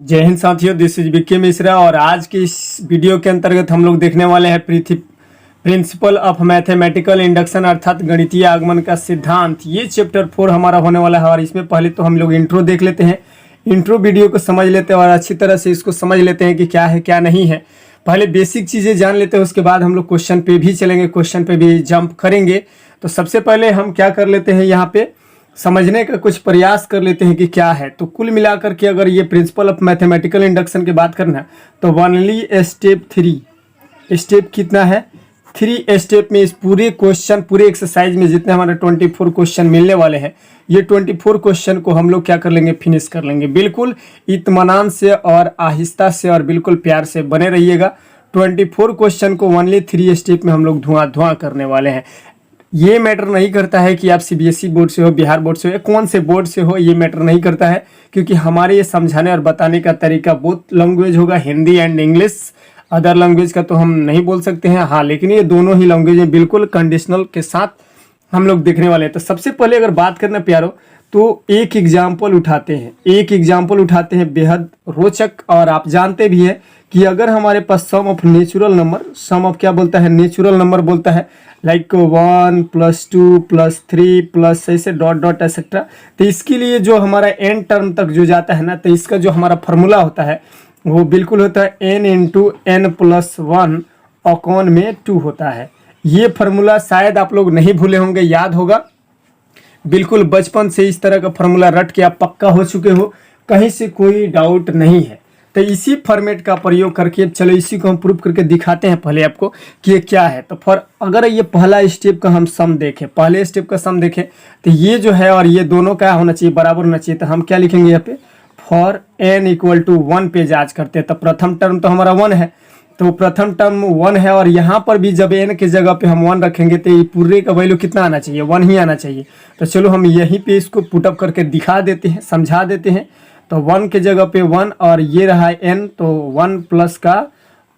जय हिंद साथियों, this is Vicky Mishra और आज की इस वीडियो के अंतर्गत हम लोग देखने वाले हैं प्रिंसिपल ऑफ मैथमेटिकल इंडक्शन अर्थात गणितीय आगमन का सिद्धांत। ये चैप्टर 4 हमारा होने वाला है और इसमें पहले तो हम लोग इंट्रो देख लेते हैं। इंट्रो वीडियो को समझ लेते हैं और अच्छी तरह से इसको समझ लेते हैं कि क्या है क्या नहीं है। पहले बेसिक चीज़ें जान लेते हैं, उसके बाद हम लोग क्वेश्चन पे भी चलेंगे, क्वेश्चन पे भी जंप करेंगे। तो सबसे पहले हम क्या कर लेते हैं, यहाँ पे समझने का कुछ प्रयास कर लेते हैं कि क्या है। तो कुल मिलाकर के अगर ये प्रिंसिपल ऑफ मैथमेटिकल इंडक्शन की बात करना है तो ओनली स्टेप 3 स्टेप कितना है, 3 स्टेप में इस पूरे क्वेश्चन पूरे एक्सरसाइज में जितने हमारे 24 क्वेश्चन मिलने वाले हैं, ये 24 क्वेश्चन को हम लोग क्या कर लेंगे, फिनिश कर लेंगे। बिल्कुल इत्मीनान से और आहिस्ता से और बिल्कुल प्यार से बने रहिएगा। 24 क्वेश्चन को ओनली 3 स्टेप में हम लोग धुआं करने वाले हैं। ये मैटर नहीं करता है कि आप सीबीएसई बोर्ड से हो, बिहार बोर्ड से हो या कौन से बोर्ड से हो, ये मैटर नहीं करता है, क्योंकि हमारे ये समझाने और बताने का तरीका बहुत लैंग्वेज होगा, Hindi and English. Other language का तो हम नहीं बोल सकते हैं, हाँ, लेकिन ये दोनों ही लैंग्वेज में बिल्कुल कंडीशनल के साथ हम लोग देखने वाले हैं। तो सबसे पहले अगर बात करना प्यारो तो एक एग्जाम्पल उठाते हैं बेहद रोचक। और आप जानते भी हैं कि अगर हमारे पास sum of natural number, sum of क्या बोलता है, नेचुरल नंबर बोलता है, लाइक 1 + 2 + 3 प्लस ऐसे डॉट डॉट एक्सेट्रा। तो इसके लिए जो हमारा एन टर्म तक जो जाता है ना, तो इसका जो हमारा फॉर्मूला होता है वो बिल्कुल होता है n × n+1 अपॉन में 2 होता है। ये फार्मूला शायद आप लोग नहीं भूले होंगे, याद होगा। बिल्कुल बचपन से इस तरह का फार्मूला रट के आप पक्का हो चुके हो, कहीं से कोई डाउट नहीं है। तो इसी फॉर्मेट का प्रयोग करके चलो इसी को हम प्रूफ करके दिखाते हैं पहले आपको कि ये क्या है। तो अगर ये पहला स्टेप का हम सम देखें, पहले स्टेप का सम देखें, तो ये जो है और ये दोनों क्या होना चाहिए, बराबर होना चाहिए। तो हम क्या लिखेंगे यहाँ पे, फॉर n = 1 पे जांच करते हैं। तो प्रथम टर्म तो हमारा 1 है, तो प्रथम टर्म 1 है और यहाँ पर भी जब n के जगह पे हम 1 रखेंगे तो ये पूरे का वैल्यू कितना आना चाहिए, 1 ही आना चाहिए। तो चलो हम यहीं पे इसको पुटअप करके दिखा देते हैं, समझा देते हैं। तो 1 के जगह पे 1 और ये रहा n, तो 1 प्लस का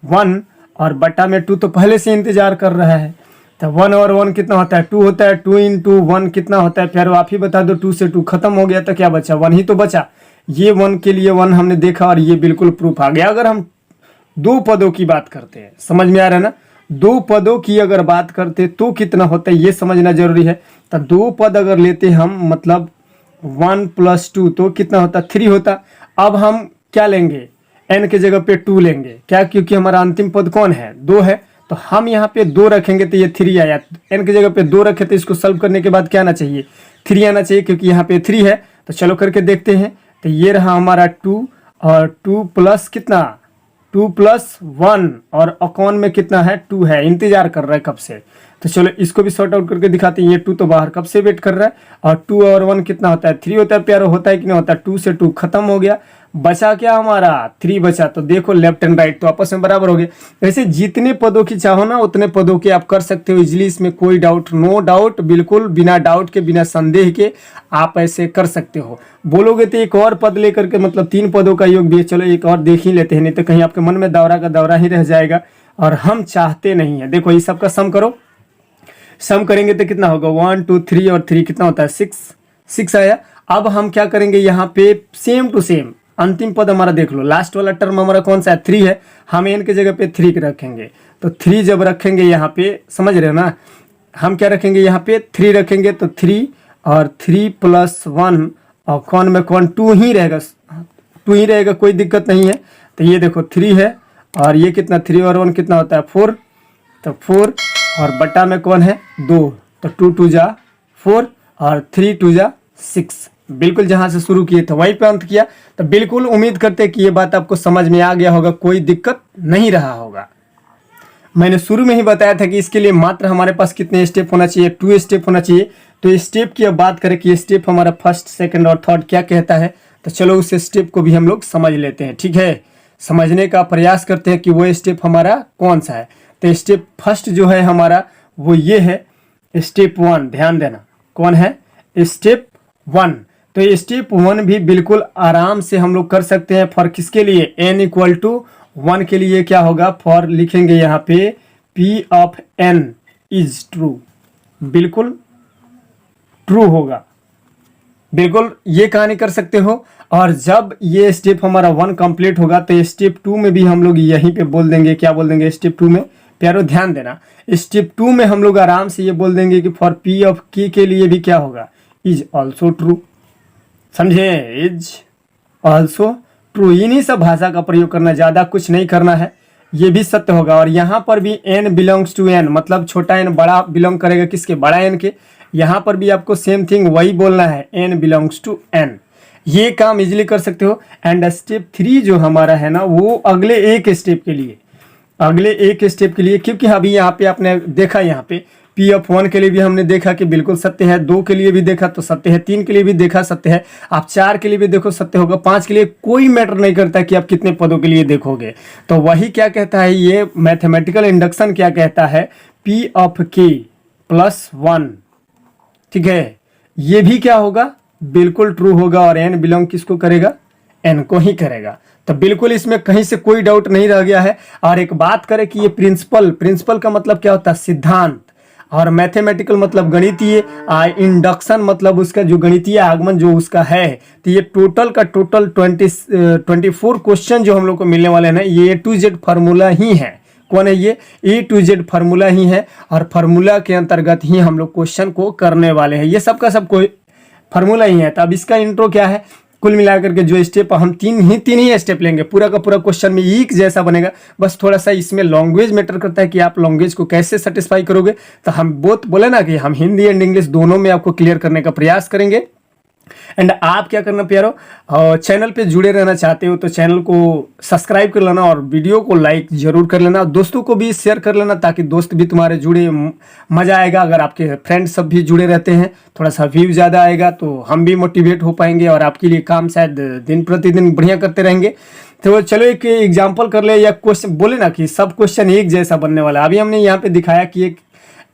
1 और बटा में 2 तो पहले से इंतजार कर रहा है। तो 1 और 1 कितना होता है, 2 होता है। 2 × 1 कितना होता है, फिर आप ही बता दो। 2 से 2 खत्म हो गया तो क्या बचा, 1 ही तो बचा। ये 1 के लिए 1 हमने देखा और ये बिल्कुल प्रूफ आ गया। अगर हम दो पदों की बात करते हैं, समझ में आ रहा है ना, दो पदों की अगर बात करते तो कितना होता है ये समझना जरूरी है। तो दो पद अगर लेते हम, मतलब 1 + 2 तो कितना होता, 3 होता। अब हम क्या लेंगे, n के जगह पे 2 लेंगे, क्या, क्योंकि हमारा अंतिम पद कौन है, 2 है। तो हम यहाँ पे 2 रखेंगे तो ये 3 आया। n के जगह पे 2 रखे तो इसको सॉल्व करने के बाद क्या आना चाहिए, 3 आना चाहिए, क्योंकि यहाँ पे 3 है। तो चलो करके देखते हैं। तो ये रहा हमारा 2 और 2 प्लस कितना, 2 + 1 और अकाउंट में कितना है, 2 है। इंतजार कर रहा है कब से। तो चलो इसको भी सॉर्ट आउट करके दिखाते हैं। ये 2 तो बाहर कब से वेट कर रहा है और 2 और 1 कितना होता है, 3 होता है प्यारो, होता है कि नहीं होता। 2 से 2 खत्म हो गया, बचा क्या हमारा, 3 बचा। तो देखो लेफ्ट एंड राइट तो आपस में बराबर हो गए। वैसे जितने पदों की चाहो ना उतने पदों के आप कर सकते हो इजिली, इसमें कोई डाउट, नो डाउट, बिल्कुल बिना डाउट के, बिना संदेह के आप ऐसे कर सकते हो। बोलोगे तो एक और पद लेकर के, मतलब 3 पदों का योग भी, चलो एक और देख ही लेते हैं, नहीं तो कहीं आपके मन में दौरा का दौरा ही रह जाएगा और हम चाहते नहीं है। देखो इस सब का सम करो, सम करेंगे तो कितना होगा, 1 2 3 और 3 कितना होता है, 6 आया। अब हम क्या करेंगे, यहाँ पे सेम टू सेम अंतिम पद हमारा देख लो, लास्ट वाला टर्म हमारा कौन सा है, 3 है। हम n के जगह पे 3 रखेंगे। तो 3 जब रखेंगे यहाँ पे, समझ रहे हो ना, हम क्या रखेंगे यहाँ पे 3 रखेंगे। तो 3 और 3 + 1 और कौन में कौन, 2 ही रहेगा, 2 ही रहेगा, कोई दिक्कत नहीं है। तो ये देखो 3 है और ये कितना, 3 और 1 कितना होता है, 4। तो 4 और बटा में कौन है, 2। तो 2 × 2 = 4 और 3 × 2 = 6। बिल्कुल जहां से शुरू किए थे वहीं पे अंत किया। तो बिल्कुल उम्मीद करते हैं कि ये बात आपको समझ में आ गया होगा, कोई दिक्कत नहीं रहा होगा। मैंने शुरू में ही बताया था कि इसके लिए मात्र हमारे पास कितने स्टेप होना चाहिए, 2 स्टेप होना चाहिए। तो स्टेप की अब बात करें कि स्टेप हमारा फर्स्ट, सेकंड और थर्ड क्या कहता है, तो चलो उस स्टेप को भी हम लोग समझ लेते हैं। ठीक है, समझने का प्रयास करते हैं कि वो स्टेप हमारा कौन सा है। तो स्टेप फर्स्ट जो है हमारा वो ये है, स्टेप 1। ध्यान देना कौन है, स्टेप 1। तो स्टेप 1 भी बिल्कुल आराम से हम लोग कर सकते हैं। फॉर किसके लिए, n = 1 के लिए क्या होगा, फॉर लिखेंगे यहाँ पे p of n is true, बिल्कुल ट्रू होगा। बिल्कुल ये कहानी कर सकते हो। और जब ये स्टेप हमारा 1 कंप्लीट होगा तो स्टेप 2 में भी हम लोग यहीं पे बोल देंगे, क्या बोल देंगे स्टेप 2 में, प्यारो ध्यान देना। स्टेप 2 में हम लोग आराम से ये बोल देंगे कि फॉर पी ऑफ के लिए भी क्या होगा, इज ऑल्सो ट्रू। समझे, इज ऑल्सो ट्रू। इन्हीं सब भाषा का प्रयोग करना, ज़्यादा कुछ नहीं करना है, ये भी सत्य होगा। और यहाँ पर भी n बिलोंग्स टू n, मतलब छोटा n बड़ा बिलोंग करेगा किसके, बड़ा n के। यहाँ पर भी आपको सेम थिंग वही बोलना है, n बिलोंग्स टू n। ये काम इजीली कर सकते हो। एंड स्टेप 3 जो हमारा है ना, वो अगले एक स्टेप के लिए, क्योंकि अभी यहाँ पे आपने देखा, यहाँ पे पी ऑफ 1 के लिए भी हमने देखा कि बिल्कुल सत्य है, 2 के लिए भी देखा तो सत्य है, 3 के लिए भी देखा सत्य है, आप 4 के लिए भी देखो सत्य होगा, 5 के लिए कोई मैटर नहीं करता कि आप कितने पदों के लिए देखोगे। तो वही क्या कहता है ये मैथमेटिकल इंडक्शन, क्या कहता है, पी ऑफ के प्लस 1, ठीक है, ये भी क्या होगा, बिल्कुल ट्रू होगा। और एन बिलोंग किसको करेगा, एन को ही करेगा। तो बिल्कुल इसमें कहीं से कोई डाउट नहीं रह गया है। और एक बात करें कि ये प्रिंसिपल का मतलब क्या होता है, सिद्धांत, और मैथमेटिकल मतलब गणितीय, इंडक्शन मतलब उसका जो गणितीय आगमन जो उसका है। तो ये टोटल का टोटल 24 क्वेश्चन जो हम लोग को मिलने वाले हैं ना, ये A to Z फार्मूला ही है। कौन है ये, A to Z फार्मूला ही है, और फार्मूला के अंतर्गत ही हम लोग क्वेश्चन को करने वाले हैं। ये सबका सब कोई फार्मूला ही है। तो अब इसका इंट्रो क्या है, कुल मिलाकर के जो स्टेप हम तीन ही स्टेप लेंगे, पूरा का पूरा क्वेश्चन में एक जैसा बनेगा। बस थोड़ा सा इसमें लैंग्वेज मैटर करता है कि आप लैंग्वेज को कैसे सेटिस्फाई करोगे। तो हम बोथ बोले ना कि हम हिंदी एंड इंग्लिश दोनों में आपको क्लियर करने का प्रयास करेंगे। एंड आप क्या करना प्यारो, चैनल पे जुड़े रहना चाहते हो तो चैनल को सब्सक्राइब कर लेना, और वीडियो को लाइक जरूर कर लेना, दोस्तों को भी शेयर कर लेना, ताकि दोस्त भी तुम्हारे जुड़े, मज़ा आएगा। अगर आपके फ्रेंड्स सब भी जुड़े रहते हैं, थोड़ा सा व्यू ज़्यादा आएगा तो हम भी मोटिवेट हो पाएंगे, और आपके लिए काम शायद दिन प्रतिदिन बढ़िया करते रहेंगे। तो चलो एक एग्जाम्पल कर ले, या क्वेश्चन बोले ना कि सब क्वेश्चन एक जैसा बनने वाला। अभी हमने यहाँ पे दिखाया कि एक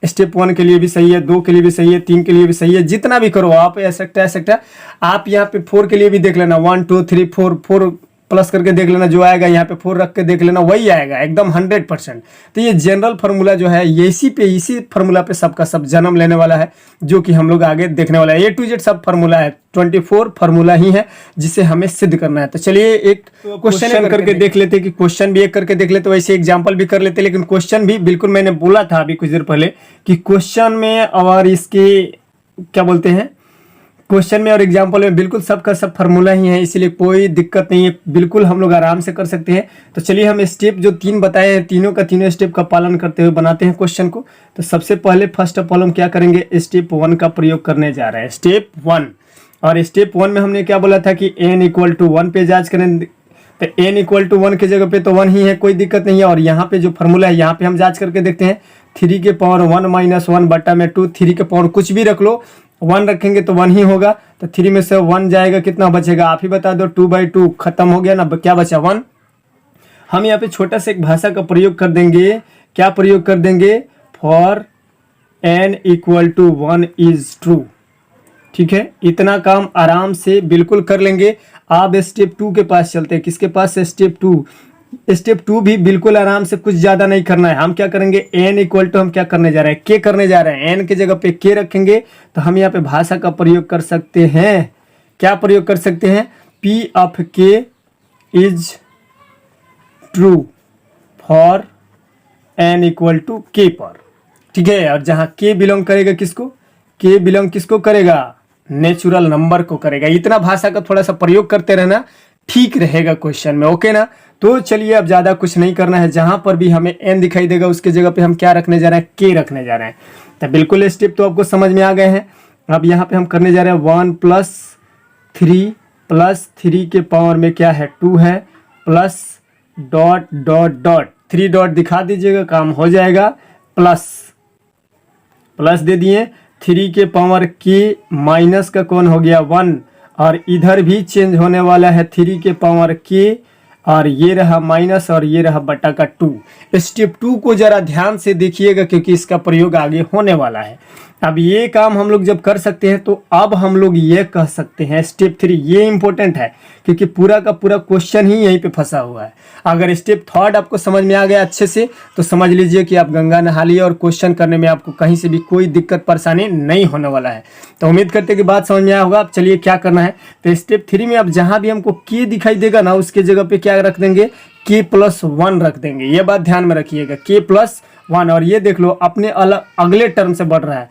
स्टेप 1 के लिए भी सही है, 2 के लिए भी सही है, 3 के लिए भी सही है, जितना भी करो आप ऐसा आप यहाँ पे 4 के लिए भी देख लेना, 1 2 3 4 प्लस करके देख लेना, जो आएगा यहाँ पे 4 रख के देख लेना, वही आएगा एकदम 100%। तो ये जनरल फार्मूला जो है, ये इसी फार्मूला पे सबका सब जन्म लेने वाला है, जो कि हम लोग आगे देखने वाला है। A to Z सब फार्मूला है, 24 फार्मूला ही है जिसे हमें सिद्ध करना है। तो चलिए एक क्वेश्चन करके देख लेते कि क्वेश्चन भी एक करके देख लेते, वैसे एग्जाम्पल भी कर लेते। लेकिन क्वेश्चन भी बिल्कुल मैंने बोला था अभी कुछ देर पहले कि क्वेश्चन में और इसके क्या बोलते हैं, क्वेश्चन में और एग्जाम्पल में बिल्कुल सबका सब फार्मूला ही है, इसलिए कोई दिक्कत नहीं है, बिल्कुल हम लोग आराम से कर सकते हैं। तो चलिए हम स्टेप जो 3 बताए हैं, तीनों का तीनों स्टेप का पालन करते हुए बनाते हैं क्वेश्चन को। तो सबसे पहले फर्स्ट ऑफ ऑल हम क्या करेंगे, स्टेप 1 का प्रयोग करने जा रहे हैं, स्टेप 1। और स्टेप 1 में हमने क्या बोला था कि n = 1 पे जांच करें। तो n = 1 की जगह पे तो 1 ही है, कोई दिक्कत नहीं है। और यहाँ पे जो फार्मूला है, यहाँ पे हम जांच करके देखते हैं, 3 के पावर 1 - 1 बटा में 2, 3 के पावर कुछ भी रख लो, 1 रखेंगे तो 1 ही होगा। तो 3 में से 1 जाएगा, कितना बचेगा आप ही बता दो, 2/2 खत्म हो गया ना, क्या बचा 1। हम यहाँ पे छोटा सा एक भाषा का प्रयोग कर देंगे, क्या प्रयोग कर देंगे, फॉर n = 1 इज ट्रू। ठीक है, इतना काम आराम से बिल्कुल कर लेंगे। आप स्टेप 2 के पास चलते हैं, किसके पास, स्टेप 2। स्टेप 2 भी बिल्कुल आराम से, कुछ ज्यादा नहीं करना है। हम क्या करेंगे, n = हम क्या करने जा रहे हैं, k करने जा रहे हैं। n की जगह पे k रखेंगे तो हम यहाँ पे भाषा का प्रयोग कर सकते हैं, क्या प्रयोग कर सकते हैं, p of k is true for n = k पर। ठीक है, और जहाँ k बिलोंग करेगा किसको, k बिलोंग किसको करेगा, नेचुरल नंबर को करेगा। इतना भाषा का थोड़ा सा प्रयोग करते रहना, ठीक रहेगा क्वेश्चन में, ओके ना। तो चलिए अब ज्यादा कुछ नहीं करना है, जहां पर भी हमें n दिखाई देगा उसके जगह पे हम क्या रखने जा रहे हैं, k रखने जा रहे हैं। तो बिल्कुल स्टेप तो आपको समझ में आ गए हैं। अब यहाँ पे हम करने जा रहे हैं 1 + 3 के पावर में क्या है, 2 है, प्लस ... 3 डॉट दिखा दीजिएगा, काम हो जाएगा। प्लस दे दिए, 3 के पावर k माइनस का कौन हो गया 1, और इधर भी चेंज होने वाला है 3 के पावर k, और ये रहा माइनस और ये रहा बटा का 2। स्टेप 2 को जरा ध्यान से देखिएगा क्योंकि इसका प्रयोग आगे होने वाला है। अब ये काम हम लोग जब कर सकते हैं तो अब हम लोग ये कह सकते हैं स्टेप 3। ये इंपॉर्टेंट है क्योंकि पूरा का पूरा क्वेश्चन ही यहीं पे फंसा हुआ है। अगर स्टेप 3 आपको समझ में आ गया अच्छे से तो समझ लीजिए कि आप गंगा नहा लिए और क्वेश्चन करने में आपको कहीं से भी कोई दिक्कत परेशानी नहीं होने वाला है। तो उम्मीद करते हैं कि बात समझ में आया होगा। अब चलिए क्या करना है, तो स्टेप 3 में अब जहाँ भी हमको के दिखाई देगा ना उसके जगह पे क्या रख देंगे, k+1 रख देंगे। ये बात ध्यान में रखिएगा, k+1। और ये देख लो अपने अगले टर्म से बढ़ रहा है,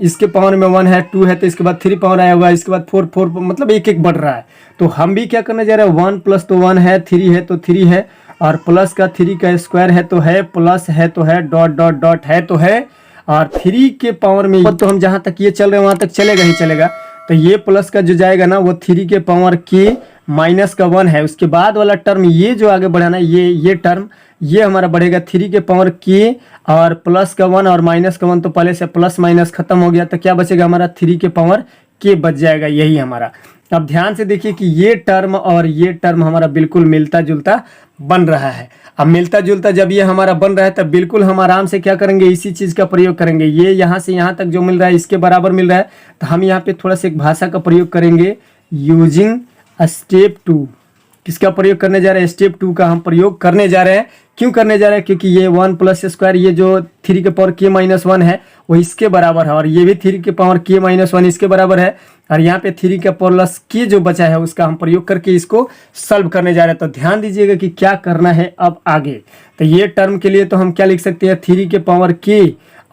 इसके पावर में 1 है, 2 है, तो इसके बाद 3 पावर आया होगा, इसके बाद 4 मतलब एक एक बढ़ रहा है। तो हम भी क्या करने जा रहे हैं, 1 प्लस तो 1 है, 3 है तो 3 है, और प्लस का 3 का स्क्वायर है तो है, प्लस है तो है, डॉट डॉट डॉट है तो है, और 3 के पावर में तो हम जहाँ तक ये चल रहे हैं वहाँ तक चलेगा ही चलेगा। तो ये प्लस का जो जाएगा ना वो 3 के पावर के माइनस का 1 है। उसके बाद वाला टर्म ये जो आगे बढ़ाना ये टर्म ये हमारा बढ़ेगा 3 के पावर के और प्लस का 1 और माइनस का 1, तो पहले से प्लस माइनस खत्म हो गया, तो क्या बचेगा हमारा 3 के पावर के बच जाएगा, यही हमारा। अब ध्यान से देखिए कि ये टर्म और ये टर्म हमारा बिल्कुल मिलता जुलता बन रहा है। अब मिलता जुलता जब ये हमारा बन रहा है तब बिल्कुल हम आराम से क्या करेंगे, इसी चीज़ का प्रयोग करेंगे। ये यहाँ से यहाँ तक जो मिल रहा है इसके बराबर मिल रहा है, तो हम यहाँ पे थोड़ा सा एक भाषा का प्रयोग करेंगे, यूजिंग स्टेप 2। किसका प्रयोग करने जा रहे हैं, स्टेप 2 का हम प्रयोग करने जा रहे हैं। क्यों करने जा रहे हैं, क्योंकि ये 1 प्लस स्क्वायर ये जो 3 के पावर के माइनस 1 है वो इसके बराबर है, और ये भी 3 के पावर के माइनस 1 इसके बराबर है, और यहाँ पे 3 के प्लस के जो बचा है उसका हम प्रयोग करके इसको सॉल्व करने जा रहे हैं। तो ध्यान दीजिएगा कि क्या करना है अब आगे। तो ये टर्म के लिए तो हम क्या लिख सकते हैं, 3 के पावर के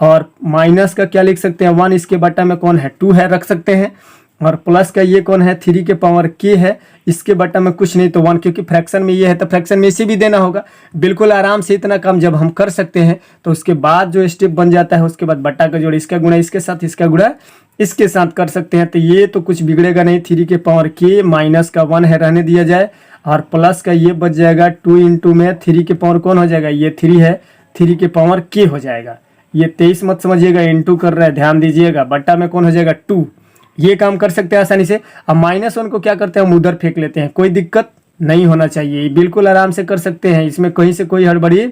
और माइनस का क्या लिख सकते हैं 1, इसके बटा में कौन है 2 है रख सकते हैं, और प्लस का ये कौन है 3 के पावर के है, इसके बटा में कुछ नहीं तो 1, क्योंकि फ्रैक्शन में ये है तो फ्रैक्शन में इसे भी देना होगा। बिल्कुल आराम से इतना काम जब हम कर सकते हैं तो उसके बाद जो स्टेप बन जाता है उसके बाद बटा का जोड़, इसका गुणा इसके साथ, इसका गुणा इसके साथ कर सकते हैं। तो ये तो कुछ बिगड़ेगा नहीं, 3 के पावर के माइनस का 1 है रहने दिया जाए, और प्लस का ये बच जाएगा 2 इंटू में 3 के पावर कौन हो जाएगा, ये 3 है, 3 के पावर के हो जाएगा। ये 23 मत समझिएगा, इंटू कर रहा है, ध्यान दीजिएगा, बटा में कौन हो जाएगा 2। ये काम कर सकते हैं आसानी से। अब -1 को क्या करते हैं, हम उधर फेंक लेते हैं, कोई दिक्कत नहीं होना चाहिए, बिल्कुल आराम से कर सकते हैं, इसमें कहीं से कोई हड़बड़ी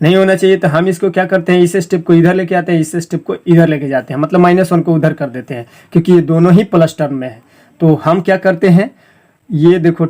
नहीं होना चाहिए। तो हम इसको क्या करते हैं, इस स्टेप को इधर लेके आते हैं, इस स्टेप को इधर लेके जाते हैं, मतलब -1 को उधर कर देते हैं, क्योंकि ये दोनों ही प्लस टर्म में है। तो हम क्या करते हैं, ये देखो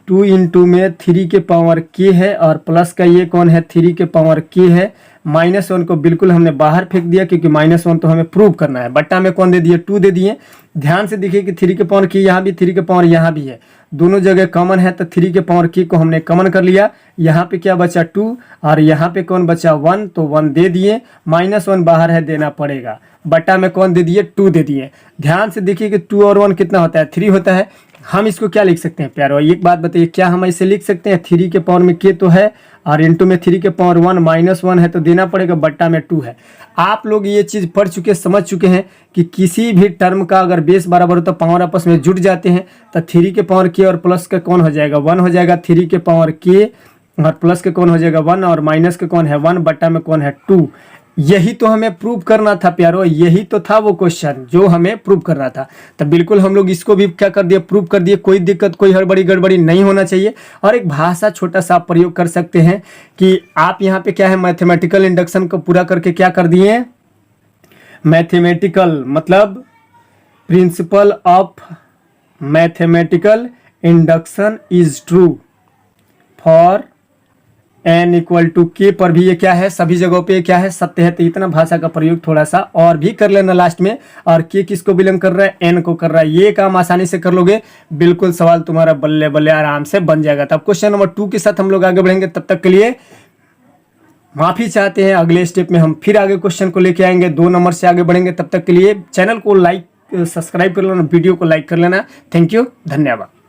2 इंटू में 3 के पावर के है, और प्लस का ये कौन है 3 के पावर के है, -1 को बिल्कुल हमने बाहर फेंक दिया क्योंकि -1 तो हमें प्रूव करना है, बट्टा में कौन दे दिए 2 दे दिए। ध्यान से देखिए कि 3 के पावर के यहाँ भी, 3 के पावर यहाँ भी है, दोनों जगह कॉमन है, तो 3 के पावर के को हमने कॉमन कर लिया। यहाँ पे क्या बचा 2, और यहाँ पे कौन बचा 1, तो 1 दे दिए, -1 बाहर है देना पड़ेगा, बट्टा में कौन दे दिए 2 दे दिए। ध्यान से देखिए कि 2 और 1 कितना होता है 3 होता है। हम इसको क्या लिख सकते हैं प्यारो, एक बात बताइए, क्या हम ऐसे लिख सकते हैं 3 के पावर में के तो है और इंटू में 3 के पावर 1 -1 है तो देना पड़ेगा, बट्टा में 2 है। आप लोग ये चीज़ पढ़ चुके समझ चुके हैं कि किसी भी टर्म का अगर बेस बराबर हो तो पावर आपस में जुड़ जाते हैं। तो 3 के पावर के और प्लस का कौन हो जाएगा 1 हो जाएगा, 3 के पावर के और प्लस के कौन हो जाएगा 1, और माइनस के कौन है 1, बट्टा में कौन है 2। यही तो हमें प्रूव करना था प्यारो, यही तो था वो क्वेश्चन जो हमें प्रूव करना था। तो बिल्कुल हम लोग इसको भी क्या कर दिए, प्रूव कर दिए, कोई दिक्कत कोई हड़बड़ी गड़बड़ी नहीं होना चाहिए। और एक भाषा छोटा सा प्रयोग कर सकते हैं कि आप यहाँ पे क्या है, मैथमेटिकल इंडक्शन को पूरा करके क्या कर दिए, मैथमेटिकल मतलब principle of mathematical induction is true for n = k पर भी ये क्या है, सभी जगहों पे क्या है, सत्य है। तो इतना भाषा का प्रयोग थोड़ा सा और भी कर लेना लास्ट में। और k किसको बिलोंग कर रहा है, n को कर रहा है। ये काम आसानी से कर लोगे, बिल्कुल सवाल तुम्हारा बल्ले बल्ले आराम से बन जाएगा। तब क्वेश्चन नंबर 2 के साथ हम लोग आगे बढ़ेंगे, तब तक के लिए माफी चाहते हैं। अगले स्टेप में हम फिर आगे क्वेश्चन को लेके आएंगे, 2 नंबर से आगे बढ़ेंगे। तब तक के लिए चैनल को लाइक सब्सक्राइब कर लेना, वीडियो को लाइक कर लेना। थैंक यू, धन्यवाद।